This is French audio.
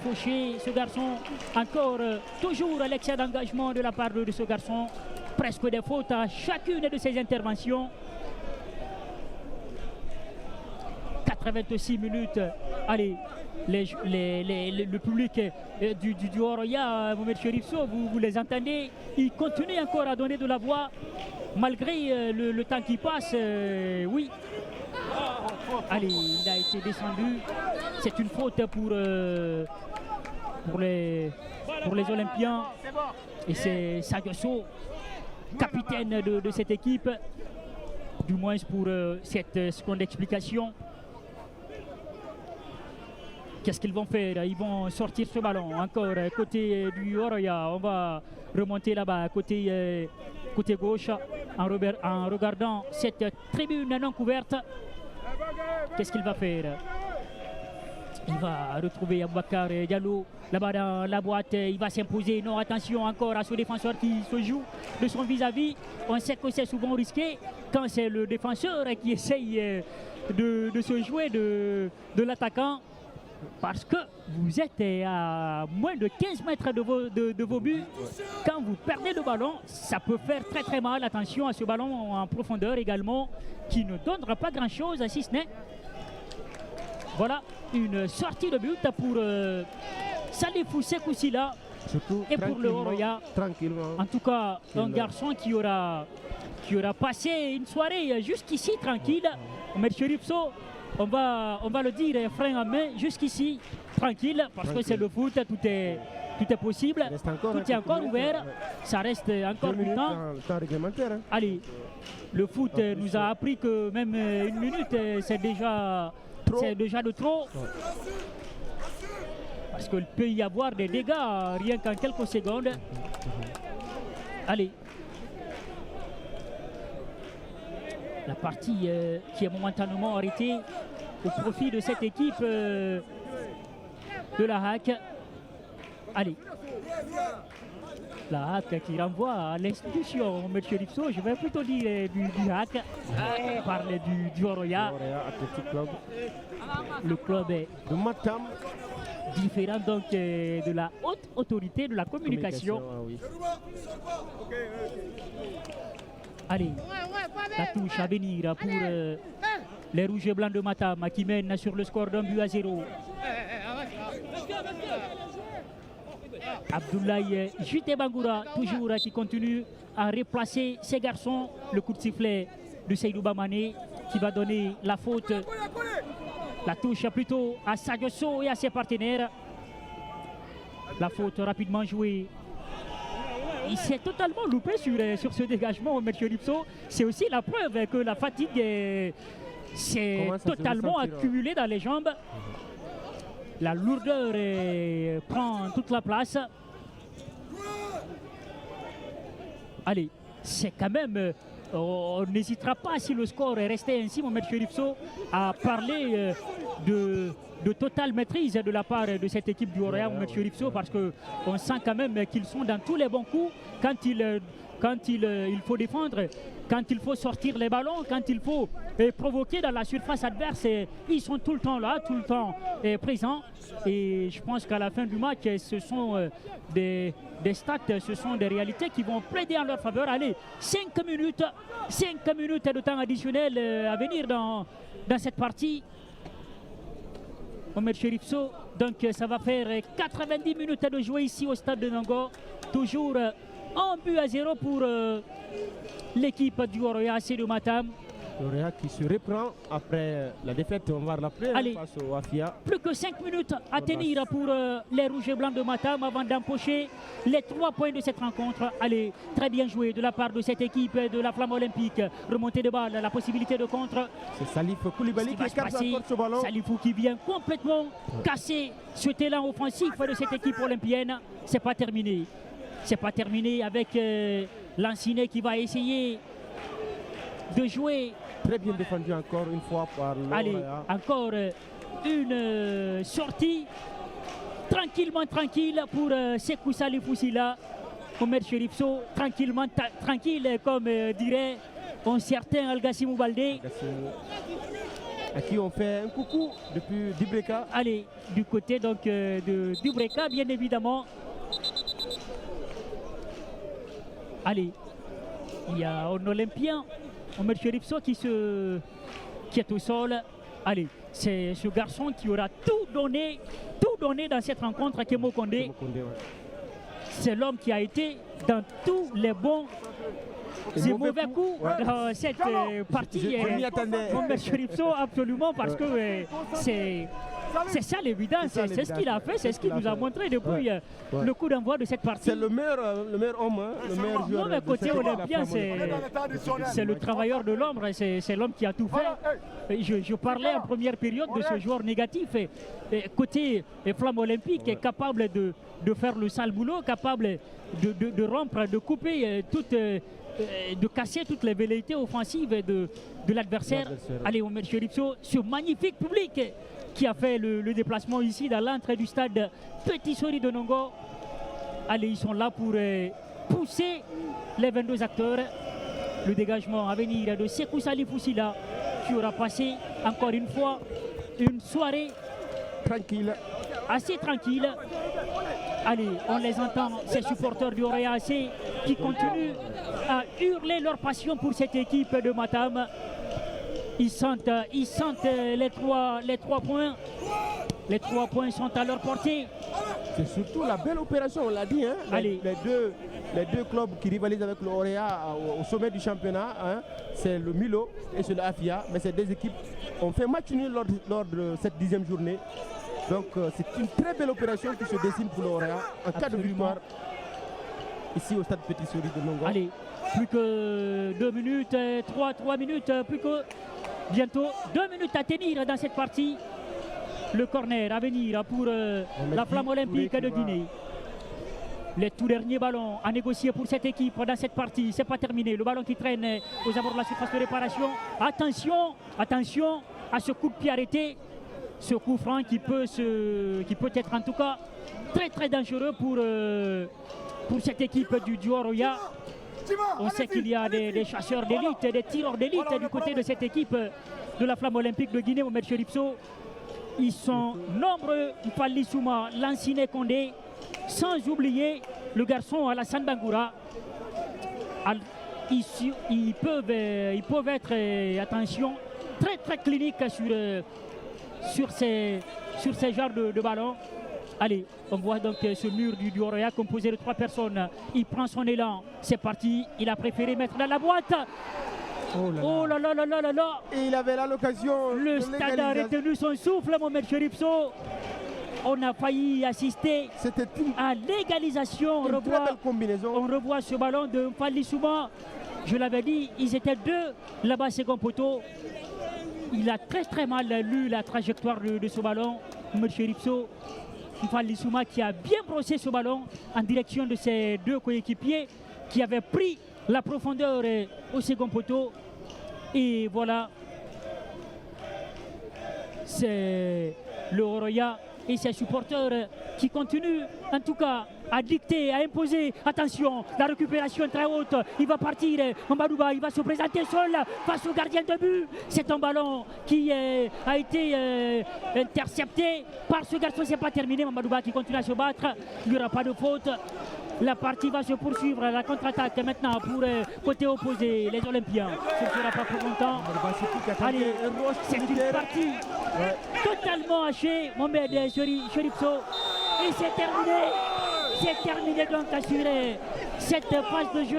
Fauché, ce garçon, encore, toujours à l'excès d'engagement de la part de ce garçon. Presque des fautes à chacune de ses interventions. 86 minutes. Allez, le public du Oroya, Mohamed Cherif Sow, vous les entendez, ils continuent encore à donner de la voix malgré le temps qui passe. Oui. Allez, il a été descendu. C'est une faute pour les Olympiens. Et c'est Sadio Sow, capitaine de cette équipe, du moins pour cette seconde explication. Qu'est-ce qu'ils vont faire? Ils vont sortir ce ballon encore côté du Oroya. On va remonter là-bas côté gauche en regardant cette tribune non couverte. Qu'est-ce qu'il va faire? Il va retrouver Aboubacar Diallo là-bas dans la boîte. Il va s'imposer. Non, attention encore à ce défenseur qui se joue de son vis-à-vis. On sait que c'est souvent risqué quand c'est le défenseur qui essaye de se jouer de l'attaquant. Parce que vous êtes à moins de 15 mètres de vos buts. Quand vous perdez le ballon, ça peut faire très très mal. Attention à ce ballon en profondeur également, qui ne donnera pas grand-chose, si ce n'est. Voilà, une sortie de but pour Salifou Sekoussila et pour le Oroya. En tout cas, un garçon qui aura passé une soirée jusqu'ici tranquille. M. Cherif Sow, on va le dire frein à main jusqu'ici tranquille, parce que c'est le foot, tout est possible, tout est encore ouvert, ça reste encore du temps. Allez, le foot nous a appris que même une minute c'est déjà de trop, parce qu'il peut y avoir des dégâts rien qu'en quelques secondes. Allez, la partie qui est momentanément arrêtée au profit de cette équipe de la HAC. Allez, la HAC qui renvoie à l'institution, M. Lipso, je vais plutôt dire du HAC, parler du Oroya. Le club est de Matam, différent donc de la haute autorité de la communication. Allez, la touche à venir pour les Rouges et Blancs de Matam qui mènent sur le score d'1-0. Abdoulaye Jute Bangoura, toujours qui continue à replacer ses garçons. Le coup de sifflet de Seydou Bamane qui va donner la faute. La touche plutôt à Sadio Sow et à ses partenaires. La faute rapidement jouée. Il s'est totalement loupé sur ce dégagement, M. Lipso. C'est aussi la preuve que la fatigue s'est totalement accumulée dans les jambes. La lourdeur prend toute la place. Allez, c'est quand même... on n'hésitera pas, si le score est resté ainsi, M. Lipso, à parler de totale maîtrise de la part de cette équipe du Oroya, M. Lipso, parce qu'on sent quand même qu'ils sont dans tous les bons coups quand il faut défendre, quand il faut sortir les ballons, quand il faut provoquer dans la surface adverse. Ils sont tout le temps là, tout le temps présents. Et je pense qu'à la fin du match, ce sont des stats, ce sont des réalités qui vont plaider en leur faveur. Allez, 5 minutes de temps additionnel à venir dans cette partie. Mohamed Cherif Sow, donc ça va faire 90 minutes de jouer ici au stade de Nango. Toujours 1-0 pour l'équipe du Oroya AC de Matam. L'Oroya qui se reprend après la défaite, on va l'appeler face au Afia. Plus que 5 minutes à tenir pour les Rouges et Blancs de Matam avant d'empocher les 3 points de cette rencontre. Allez, très bien joué de la part de cette équipe de la Flamme Olympique. Remontée de balle, la possibilité de contre. C'est Salifou Koulibaly qui écarte encore ce ballon. Salifou qui vient complètement casser ce élan offensif de cette équipe olympienne. C'est pas terminé. C'est pas terminé avec Lancinet qui va essayer de jouer. Très bien défendu encore une fois par l'Oroya. Allez, encore une sortie tranquillement tranquille pour Sekou Salifou Sila. Mohamed Cherif Sow, tranquillement tranquille, comme dirait un certain Algassimou Baldé. à qui on fait un coucou depuis Dubreka. Allez, du côté donc de Dubreka, bien évidemment. Allez, il y a un Olympien, Omer Cherifso, qui est au sol. Allez, c'est ce garçon qui aura tout donné dans cette rencontre à Kemo Kondé. C'est l'homme qui a été dans tous les bons et mauvais coups dans cette partie. Omer Cherifso, absolument, parce que c'est ça l'évidence, c'est ce qu'il a fait, c'est ce qu'il nous a montré depuis le coup d'envoi de cette partie. C'est le meilleur homme, le meilleur joueur. Non, mais côté olympien, c'est le travailleur de l'ombre, c'est l'homme qui a tout fait. Je parlais en première période de ce joueur négatif. Côté Flamme Olympique est capable de faire le sale boulot, capable de rompre, de couper de casser toutes les velléités offensives de l'adversaire. Allez, Omer Cherifso, ce magnifique public qui a fait le déplacement ici dans l'entrée du stade Petit Sori de Nongo. Allez, ils sont là pour pousser les 22 acteurs. Le dégagement à venir de Sekou Salif Foussila, qui aura passé encore une fois une soirée tranquille, assez tranquille. Allez, on les entend, ces supporters du Orea AC qui continuent à hurler leur passion pour cette équipe de Matam. Ils sentent les trois points. Les 3 points sont à leur portée. C'est surtout la belle opération, on l'a dit. Hein, les deux clubs qui rivalisent avec le Orea au sommet du championnat, hein, c'est le Milo et c'est le Afia. Mais ces deux équipes ont fait match nul lors de cette 10e journée. Donc c'est une très belle opération qui se dessine pour le Orea en cas de victoire ici au stade Petit Sori de Nongo. Allez, plus que 2 minutes, 3 minutes, plus que bientôt 2 minutes à tenir dans cette partie. Le corner à venir pour la Flamme Olympique de Guinée. Les tout derniers ballons à négocier pour cette équipe dans cette partie. C'est pas terminé. Le ballon qui traîne aux abords de la surface de réparation. Attention, attention à ce coup de pied arrêté. Ce coup franc qui peut être en tout cas très très dangereux pour cette équipe du Oroya. On sait qu'il y a des chasseurs d'élite, des tireurs d'élite du côté de cette équipe de la Flamme Olympique de Guinée, Omer Cherifso. Ils sont nombreux, Fally Souma, Lansine Kondé, sans oublier le garçon Alassane Bangoura. Ils peuvent être, attention, très très cliniques sur ces genres de ballons. Allez, on voit donc ce mur du Oroya composé de 3 personnes. Il prend son élan, c'est parti. Il a préféré mettre dans la boîte. Oh là là là là là là. Et il avait là l'occasion. Le stade a retenu son souffle, Omer Cherifso. On a failli assister à l'égalisation. On revoit ce ballon de Fally Souma. Je l'avais dit, ils étaient 2 là-bas, second poteau. Il a très très mal lu la trajectoire de ce ballon, Omer Cherifso. Fally Souma qui a bien brossé ce ballon en direction de ses 2 coéquipiers qui avaient pris la profondeur au second poteau. Et voilà, c'est le Oroya et ses supporters qui continuent en tout cas à dicter, à imposer. Attention, la récupération très haute, il va partir, Mbadouba, il va se présenter seul face au gardien de but. C'est un ballon qui a été intercepté par ce garçon, c'est pas terminé. Mbadouba qui continue à se battre, il n'y aura pas de faute. La partie va se poursuivre, la contre-attaque maintenant pour côté opposé, les Olympiens. Ce ne sera pas pour longtemps. Allez, c'est une partie totalement hachée, Mohamed Cherifso. Et c'est terminé donc assuré cette phase de jeu.